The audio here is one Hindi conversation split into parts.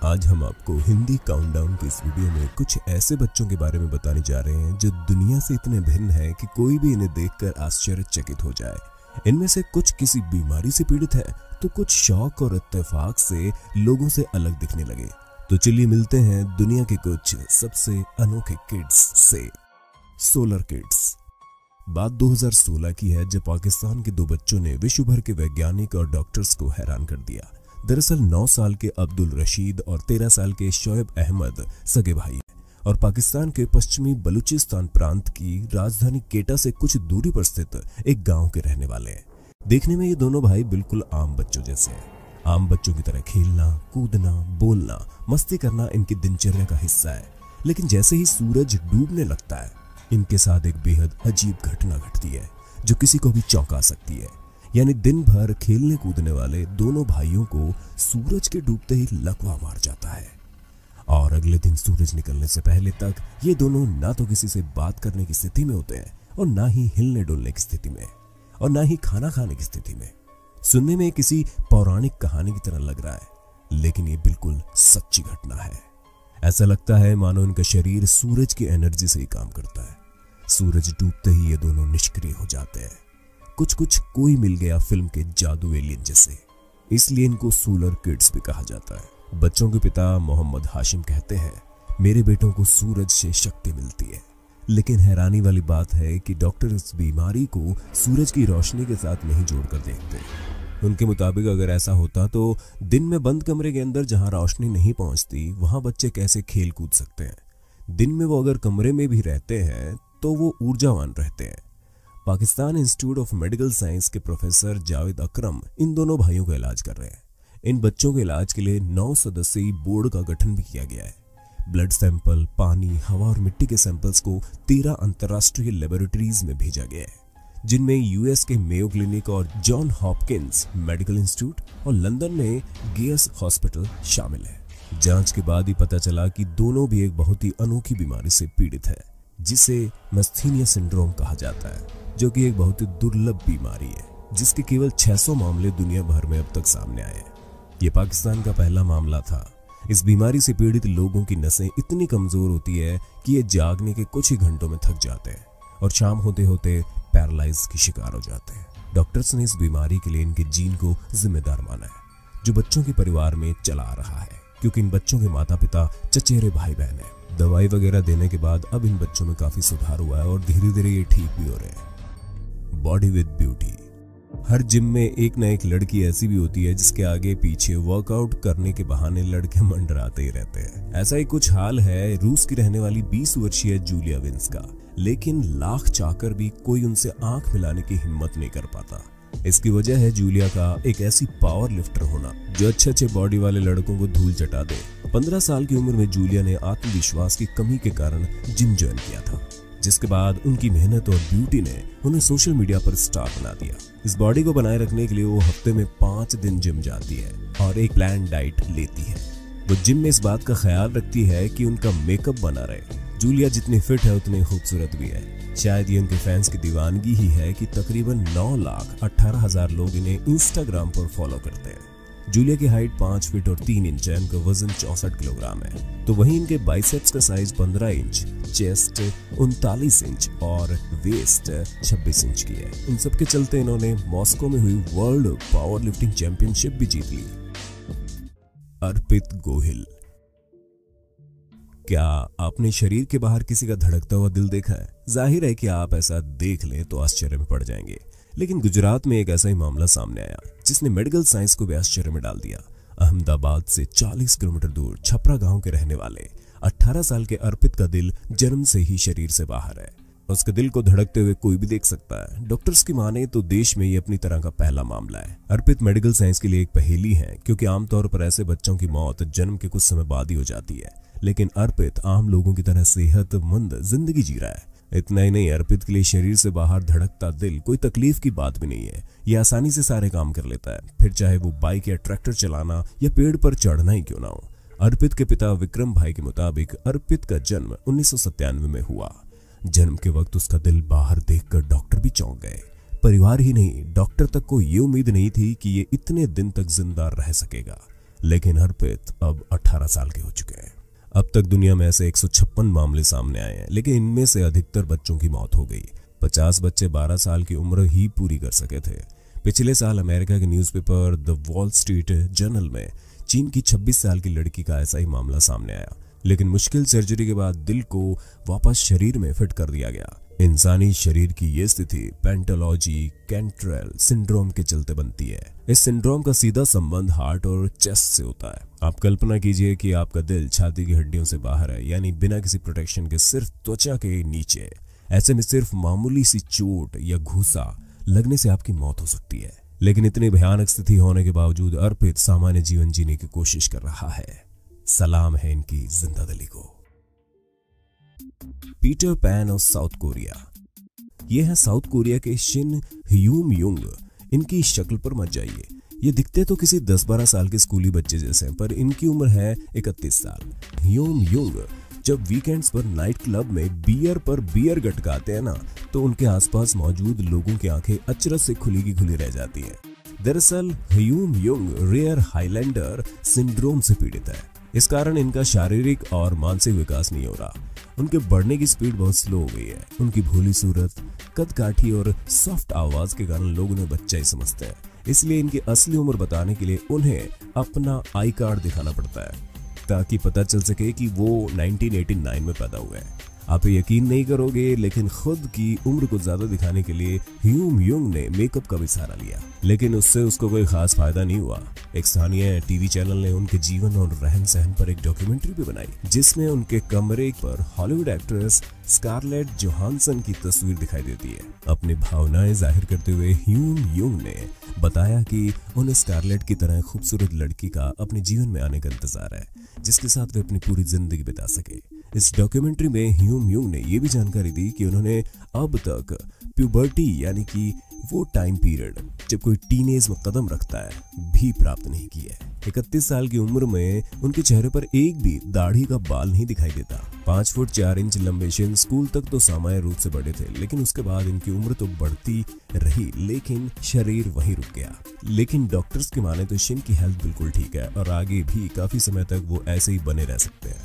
आज हम आपको हिंदी काउंटडाउन के इस वीडियो में कुछ ऐसे बच्चों के बारे में बताने जा रहे हैं जो दुनिया से इतने भिन्न हैं कि कोई भी इन्हें देखकर आश्चर्यचकित हो जाए। इनमें से कुछ किसी बीमारी से पीड़ित है तो कुछ शौक और इत्तेफाक से लोगों से अलग दिखने लगे। तो चलिए मिलते हैं दुनिया के कुछ सबसे अनोखे किड्स से। Solar kids. बात 2016 की है जब पाकिस्तान के दो बच्चों ने विश्व भर के वैज्ञानिक और डॉक्टर्स को हैरान कर दिया। दरअसल 9 साल के अब्दुल रशीद और 13 साल के शोएब अहमद सगे भाई हैं और पाकिस्तान के पश्चिमी बलूचिस्तान प्रांत की राजधानी केटा से कुछ दूरी पर स्थित एक गांव के रहने वाले हैं। देखने में ये दोनों भाई बिल्कुल आम बच्चों जैसे हैं। आम बच्चों की तरह खेलना, कूदना, बोलना, मस्ती करना इनकी दिनचर्या का हिस्सा है। लेकिन जैसे ही सूरज डूबने लगता है, इनके साथ एक बेहद अजीब घटना घटती है जो किसी को भी चौंका सकती है। यानी दिन भर खेलने कूदने वाले दोनों भाइयों को सूरज के डूबते ही लकवा मार जाता है और अगले दिन सूरज निकलने से पहले तक ये दोनों ना तो किसी से बात करने की स्थिति में होते हैं और ना ही हिलने डुलने की स्थिति में और ना ही खाना खाने की स्थिति में। सुनने में किसी पौराणिक कहानी की तरह लग रहा है, लेकिन ये बिल्कुल सच्ची घटना है। ऐसा लगता है मानो इनका शरीर सूरज की एनर्जी से ही काम करता है। सूरज डूबते ही ये दोनों निष्क्रिय हो जाते हैं, कुछ कोई मिल गया फिल्म के जादू एलियन जैसे। इसलिए इनको सोलर किड्स भी कहा जाता है। बच्चों के पिता मोहम्मद हाशिम कहते हैं, मेरे बेटों को सूरज से शक्ति मिलती है। लेकिन हैरानी वाली बात है कि डॉक्टर इस बीमारी को सूरज की रोशनी के साथ नहीं जोड़कर देखते। उनके मुताबिक अगर ऐसा होता तो दिन में बंद कमरे के अंदर जहां रोशनी नहीं पहुंचती वहां बच्चे कैसे खेल कूद सकते हैं। दिन में वो अगर कमरे में भी रहते हैं तो वो ऊर्जावान रहते हैं। Pakistan institute of medical science के प्रोफेसर जावेद अकरम इन दोनों भाइयों का इलाज कर रहे हैं। इन बच्चों के इलाज के लिए 9 सदस्यीय बोर्ड का गठन भी किया गया है। ब्लड सैंपल, पानी, हवा और मिट्टी के सैंपल्स को 13 अंतर्राष्ट्रीय लेबोरेटरीज में भेजा गया है, जिनमें यूएस के मेयो क्लिनिक और जॉन हॉपकिंस मेडिकल इंस्टीट्यूट और लंदन में गेयस हॉस्पिटल शामिल है। जांच के बाद ही पता चला कि दोनों भी एक बहुत ही अनोखी बीमारी से पीड़ित है, जिसे मस्थीनिया सिंड्रोम कहा जाता है, जो कि एक बहुत ही दुर्लभ बीमारी है जिसके केवल 600 मामले दुनिया भर में अब तक सामने आए हैं। ये पाकिस्तान का पहला मामला था। इस बीमारी से पीड़ित लोगों की नसें इतनी कमजोर होती है कि ये जागने के कुछ ही घंटों में थक जाते हैं और शाम होते होते पैरालाइज की शिकार हो जाते हैं। डॉक्टर्स ने इस बीमारी के लिए इनके जीन को जिम्मेदार माना है, जो बच्चों के परिवार में चला आ रहा है, क्योंकि इन बच्चों के माता पिता चचेरे भाई बहन हैं। दवाई वगैरह देने के बाद अब इन बच्चों में काफी सुधार हुआ है और धीरे धीरे ये ठीक भी हो रहे हैं। Body with beauty. Her gym में एक ना एक लड़की ऐसी भी होती है जिसके आगे पीछे वर्कआउट करने के बहाने लड़के मंडराते ही रहते हैं। ऐसा ही कुछ हाल है रूस की रहने वाली 20 वर्षीय जूलिया विंस का। लेकिन लाख चाहकर भी कोई उनसे आंख मिलाने की हिम्मत नहीं कर पाता। इसकी वजह है जूलिया का एक ऐसी पावर लिफ्टर होना जो अच्छे बॉडी वाले लड़कों को धूल चटा दे। 15 साल की उम्र में जूलिया ने आत्मविश्वास की कमी के कारण जिम ज्वाइन किया था, जिसके बाद उनकी मेहनत और ब्यूटी ने उन्हें सोशल मीडिया पर स्टार बना दिया। इस बॉडी को बनाए रखने के लिए वो हफ्ते में 5 दिन जिम जाती है और एक प्लान डाइट लेती है। वो जिम में इस बात का ख्याल रखती है कि उनका मेकअप बना रहे। जूलिया जितनी फिट है उतनी खूबसूरत भी है। शायद ये उनके फैंस की दीवानगी ही है कि तकरीबन 9,18,000 लोग इन्हें इंस्टाग्राम पर फॉलो करते हैं। जूलिया की हाइट 5 फीट और 3 इंच है। इनका वजन 64 किलोग्राम है। तो वहीं इनके बाइसेप्स का साइज 15 इंच, चेस्ट 39 इंच और वेस्ट 26 इंच की है। इन सब के चलते इन्होंने मॉस्को में हुई वर्ल्ड पावर लिफ्टिंग चैंपियनशिप भी जीत ली। अर्पित गोहिल। क्या आपने शरीर के बाहर किसी का धड़कता हुआ दिल देखा है? जाहिर है कि आप ऐसा देख लें तो आश्चर्य में पड़ जाएंगे। लेकिन गुजरात में एक ऐसा ही मामला सामने आया जिसने मेडिकल साइंस को भी आश्चर्य में डाल दिया। अहमदाबाद से 40 किलोमीटर दूर छपरा गांव के रहने वाले 18 साल के अर्पित का दिल जन्म से ही शरीर से बाहर है। उसके दिल को धड़कते हुए कोई भी देख सकता है। डॉक्टर्स की माने तो देश में ये अपनी तरह का पहला मामला है। अर्पित मेडिकल साइंस के लिए एक पहेली है, क्योंकि आमतौर पर ऐसे बच्चों की मौत जन्म के कुछ समय बाद ही हो जाती है। लेकिन अर्पित आम लोगों की तरह सेहतमंद जिंदगी जी रहा है। इतना ही नहीं, अर्पित के लिए शरीर से बाहर धड़कता दिल कोई तकलीफ की बात भी नहीं है। यह आसानी से सारे काम कर लेता है, फिर चाहे वो बाइक या ट्रैक्टर चलाना या पेड़ पर चढ़ना ही क्यों ना हो। अर्पित के पिता विक्रम भाई के मुताबिक अर्पित का जन्म 1997 में हुआ। जन्म के वक्त उसका दिल बाहर देखकर डॉक्टर भी चौंक गए। परिवार ही नहीं, डॉक्टर तक को ये उम्मीद नहीं थी कि ये इतने दिन तक जिंदा रह सकेगा। लेकिन अर्पित अब 18 साल के हो चुके हैं। अब तक दुनिया में ऐसे 156 मामले सामने आए हैं, लेकिन इनमें से अधिकतर बच्चों की मौत हो गई। 50 बच्चे 12 साल की उम्र ही पूरी कर सके थे। पिछले साल अमेरिका के newspaper the wall street journal में चीन की 26 साल की लड़की का ऐसा ही मामला सामने आया, लेकिन मुश्किल सर्जरी के बाद दिल को वापस शरीर में फिट कर दिया गया। इंसानी शरीर की ये स्थिति पेंटोलॉजी कैंट्रेल सिंड्रोम के चलते बनती है। इस सिंड्रोम का सीधा संबंध हार्ट और चेस्ट से होता है। आप कल्पना कीजिए कि आपका दिल छाती की हड्डियों से बाहर है, यानी बिना किसी प्रोटेक्शन के, सिर्फ त्वचा के नीचे। ऐसे में सिर्फ मामूली सी चोट या घूसा लगने से आपकी मौत हो सकती है। लेकिन इतनी भयानक स्थिति होने के बावजूद अर्पित सामान्य जीवन जीने की कोशिश कर रहा है। सलाम है इनकी जिंदादिली को। पीटर पैन और साउथ कोरिया। ये है साउथ कोरिया के शिन ह्यूम युंग। इनकी शक्ल पर मत जाइए, ये दिखते तो किसी 10-12 साल के स्कूली बच्चे जैसे हैं, पर इनकी उम्र है 31 साल। ह्यूम युंग जब वीकेंड्स पर नाइट क्लब में बियर पर बियर गटकाते हैं ना, तो उनके आसपास मौजूद लोगों की आंखें अचरज से खुली की खुली रह जाती हैं। दरअसल ह्यूम युंग रेयर हाइलैंडर सिंड्रोम से पीड़ित है। इस कारण इनका शारीरिक और मानसिक विकास नहीं हो रहा। उनके बढ़ने की स्पीड बहुत स्लो हो गई है। उनकी भोली सूरत, कद काठी और सॉफ्ट आवाज के कारण लोग उन्हें बच्चा ही समझते हैं। इसलिए इनकी असली उम्र बताने के लिए उन्हें अपना आई कार्ड दिखाना पड़ता है, ताकि पता चल सके कि वो 1989 में पैदा हुए हैं। आप यकीन नहीं करोगे, लेकिन खुद की उम्र को ज्यादा दिखाने के लिए ह्यूम युंग ने मेकअप का भी सहारा लिया, लेकिन उससे उसको कोई खास फायदा नहीं हुआ। एक स्थानीय टीवी चैनल ने उनके जीवन और रहन सहन पर एक डॉक्यूमेंट्री भी बनाई, जिसमें उनके कमरे पर हॉलीवुड एक्ट्रेस स्कारलेट जोहानसन की तस्वीर दिखाई देती है। अपनी भावनाएं जाहिर करते हुए ह्यूम युंग ने बताया कि उन्हें स्कारलेट की तरह खूबसूरत लड़की का अपने जीवन में आने का इंतजार है, जिसके साथ वे अपनी पूरी जिंदगी बिता सके। इस डॉक्यूमेंट्री में ह्यूम युंग ने यह भी जानकारी दी कि उन्होंने अब तक प्यूबर्टी यानी कि वो टाइम पीरियड जब कोई टीनेज में कदम रखता है भी प्राप्त नहीं की है। 31 साल की उम्र में उनके चेहरे पर एक भी दाढ़ी का बाल नहीं दिखाई देता। 5 फुट 4 इंच लंबे शिन स्कूल तक तो सामान्य रूप से बड़े थे, लेकिन उसके बाद इनकी उम्र तो बढ़ती रही, लेकिन शरीर वहीं रुक गया। लेकिन डॉक्टर्स की माने तो शिन की हेल्थ बिल्कुल ठीक है और आगे भी काफी समय तक वो ऐसे ही बने रह सकते हैं।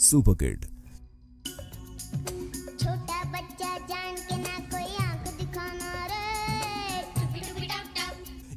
Super kid. छोटा बच्चा जान के ना कोई आंख दिखाना रे।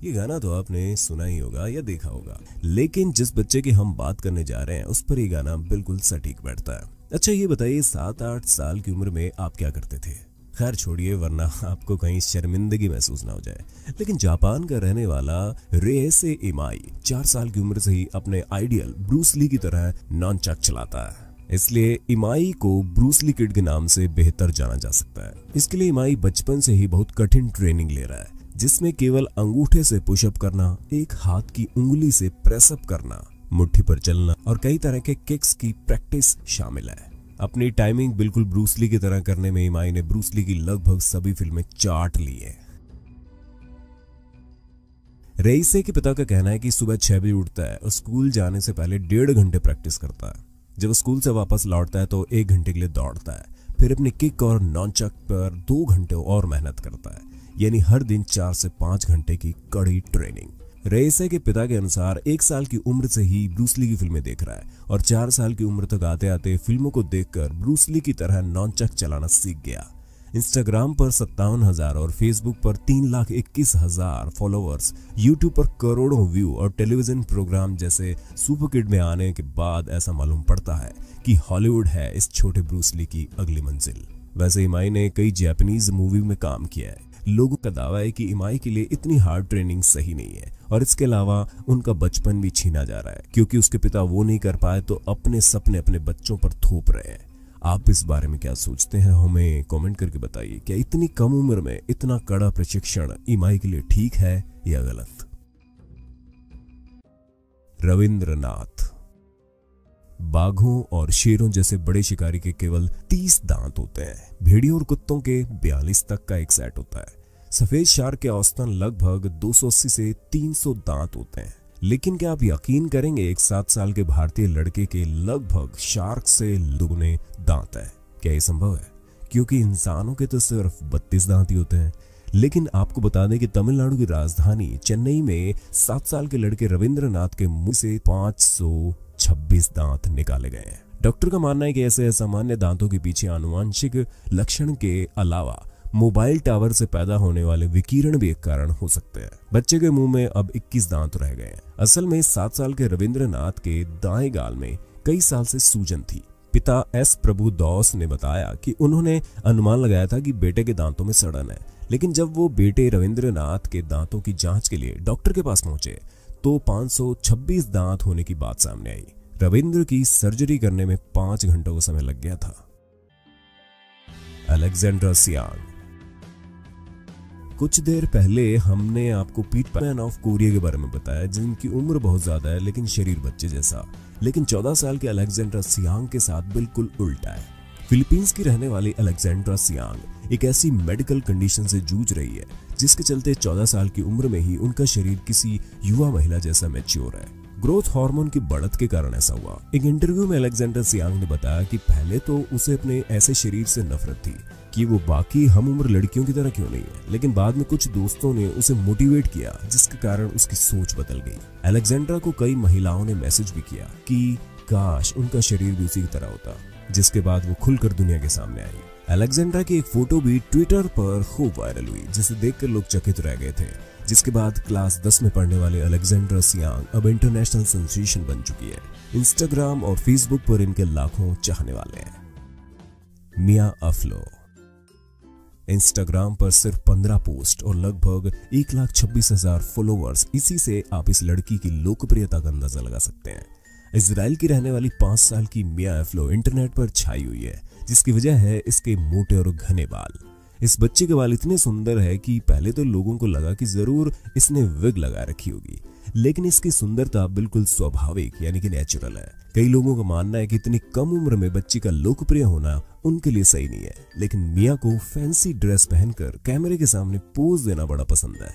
ये गाना तो आपने सुना ही होगा या देखा होगा, लेकिन जिस बच्चे की हम बात करने जा रहे हैं उस पर ये गाना बिल्कुल सटीक बैठता है। अच्छा ये बताइए, 7-8 साल की उम्र में आप क्या करते थे? खैर छोड़िए, वरना आपको कहीं शर्मिंदगी महसूस ना हो जाए। लेकिन जापान का रहने वाला रेसे इमाई 4 साल की उम्र से ही अपने आइडियल ब्रूस ली की तरह नॉनचक चलाता है। इसलिए इमाई को ब्रूस ली किड के नाम से बेहतर जाना जा सकता है। इसके लिए इमाई बचपन से ही बहुत कठिन ट्रेनिंग ले रहा है, जिसमें केवल अंगूठे से पुशअप करना, एक हाथ की उंगली से प्रेसअप करना, मुट्ठी पर चलना और कई तरह के किक्स की प्रैक्टिस शामिल है। अपनी टाइमिंग बिल्कुल ब्रूस ली की तरह करने में इमाई ने ब्रूस ली की लगभग सभी फिल्में चाट ली है। रेइसे के पिता का कहना है कि सुबह 6 बजे उठता है और स्कूल जाने से पहले 1.5 घंटे प्रैक्टिस करता है। जब स्कूल से वापस लौटता है तो 1 घंटे के लिए दौड़ता है, फिर अपने किक और नॉनचक पर 2 घंटे और मेहनत करता है, यानी हर दिन 4 से 5 घंटे की कड़ी ट्रेनिंग। रेइसे के पिता के अनुसार 1 साल की उम्र से ही ब्रूस ली की फिल्में देख रहा है और 4 साल की उम्र तक आते आते फिल्मों को देखकर ब्रूस ली की तरह नॉनचक चलाना सीख गया। इंस्टाग्राम पर 57,000 और फेसबुक पर 3,21,000 फॉलोअर्स, यूट्यूब पर करोड़ों व्यू और टेलीविजन प्रोग्राम जैसे सुपर किड में आने के बाद ऐसा मालूम पड़ता है कि हॉलीवुड है इस छोटे ब्रूस ली की अगली मंजिल। वैसे इमाई ने कई जापानीज मूवी में काम किया है। लोगों का दावा है कि इमाई के लिए इतनी हार्ड ट्रेनिंग सही नहीं है और इसके अलावा उनका बचपन भी छीना जा रहा है, क्योंकि उसके पिता वो नहीं कर पाए तो अपने सपने अपने बच्चों पर थोप रहे हैं। आप इस बारे में क्या सोचते हैं, हमें कमेंट करके बताइए। क्या इतनी कम उम्र में इतना कड़ा प्रशिक्षण इमाई के लिए ठीक है या गलत? रविंद्रनाथ। बाघों और शेरों जैसे बड़े शिकारी के केवल 30 दांत होते हैं। भेड़ियों और कुत्तों के 42 तक का एक सेट होता है। सफेद शार्क के औसतन लगभग 280 से 300 दांत होते हैं। लेकिन क्या आप यकीन करेंगे, एक 7 साल के भारतीय लड़के के लगभग शार्क से दुगने दांत है। क्या ये संभव है? क्योंकि इंसानों के तो सिर्फ 32 दांत ही होते हैं, लेकिन आपको बता दें कि तमिलनाडु की राजधानी चेन्नई में 7 साल के लड़के रविंद्रनाथ के मुंह से 526 दांत निकाले गए हैं। डॉक्टर का मानना है कि ऐसे असामान्य दांतों के पीछे आनुवंशिक लक्षण के अलावा मोबाइल टावर से पैदा होने वाले विकिरण भी एक कारण हो सकते हैं। बच्चे के मुंह में अब 21 दांत रह गए हैं। असल में 7 साल के रविंद्रनाथ के दाएं गाल में कई साल से सूजन थी। पिता एस प्रभुदौस ने बताया कि उन्होंने अनुमान लगाया था कि बेटे के दांतों में सड़न है, लेकिन जब वो बेटे रविंद्रनाथ के दांतों की जांच के लिए डॉक्टर के पास पहुंचे तो 526 दांत होने की बात सामने आई। रविंद्र की सर्जरी करने में 5 घंटों का समय लग गया था। अलेक्जेंड्रा सियांग। कुछ देर पहले हमने आपको पीटर पैन ऑफ कोरिया के बारे में बताया, जिनकी उम्र बहुत ज्यादा है लेकिन शरीर बच्चे जैसा। लेकिन 14 साल के अलेक्जेंड्रा सियांग के साथ बिल्कुल उल्टा है। फिलीपींस की रहने वाली अलेक्जेंड्रा सियांग एक ऐसी मेडिकल कंडीशन से जूझ रही है जिसके चलते 14 साल की उम्र में ही उनका शरीर किसी युवा महिला जैसा मैच्योर है। ग्रोथ हार्मोन की बढ़त के कारण ऐसा हुआ। एक इंटरव्यू में अलेक्जेंड्रा सियांग ने बताया कि पहले तो उसे अपने ऐसे शरीर से नफरत थी कि वो बाकी हम उम्र लड़कियों की तरह क्यों नहीं है, लेकिन बाद में कुछ दोस्तों ने उसे मोटिवेट किया जिसके कारण उसकी सोच बदल गई। अलेक्जेंड्रा को कई महिलाओं ने मैसेज भी किया कि काश उनका शरीर भी उसी की तरह होता, जिसके बाद वो खुलकर दुनिया के सामने आई। अलेक्जेंड्रा की एक फोटो भी ट्विटर पर खूब वायरल हुई, जिसे देखकर लोग चकित रह गए थे। जिसके बाद क्लास 10 में पढ़ने वाले अलेक्जेंड्रा सियांग अब इंटरनेशनल सेंसेशन बन चुकी है। इंस्टाग्राम और फेसबुक पर इनके लाखों चाहने वाले हैं। मिया अफ्लो। इंस्टाग्राम पर सिर्फ 15 पोस्ट और लगभग 1,26,000 फॉलोअर्स। इसी से आप इस लड़की की लोकप्रियता का अंदाजा लगा सकते हैं। इजराइल की रहने वाली 5 साल की मिया अफ्लो इंटरनेट पर छाई हुई है, जिसकी वजह है इसके मोटे और घने बाल। इस बच्चे के बाल इतने सुंदर है कि पहले तो लोगों को लगा कि जरूर इसने विग लगा रखी होगी, लेकिन इसकी सुंदरता बिल्कुल स्वाभाविक यानी कि नेचुरल है। कई लोगों का मानना है कि इतनी कम उम्र में बच्ची का लोकप्रिय होना उनके लिए सही नहीं है, लेकिन मिया को फैंसी ड्रेस पहनकर कैमरे के सामने पोज देना बड़ा पसंद है।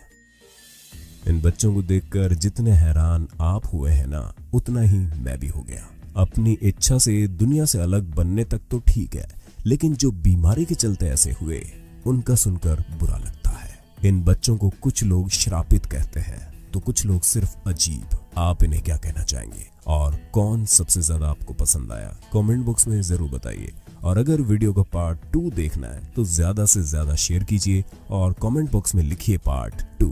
इन बच्चों को देखकर जितने हैरान आप हुए हैं ना, उतना ही मैं भी हो गया। अपनी इच्छा से दुनिया से अलग बनने तक तो ठीक है, लेकिन जो बीमारी के चलते ऐसे हुए उनका सुनकर बुरा लगता है। इन बच्चों को कुछ लोग श्रापित कहते हैं तो कुछ लोग सिर्फ अजीब। आप इन्हें क्या कहना चाहेंगे और कौन सबसे ज्यादा आपको पसंद आया, कमेंट बॉक्स में जरूर बताइए। और अगर वीडियो का पार्ट 2 देखना है तो ज्यादा से ज्यादा शेयर कीजिए और कमेंट बॉक्स में लिखिए पार्ट 2।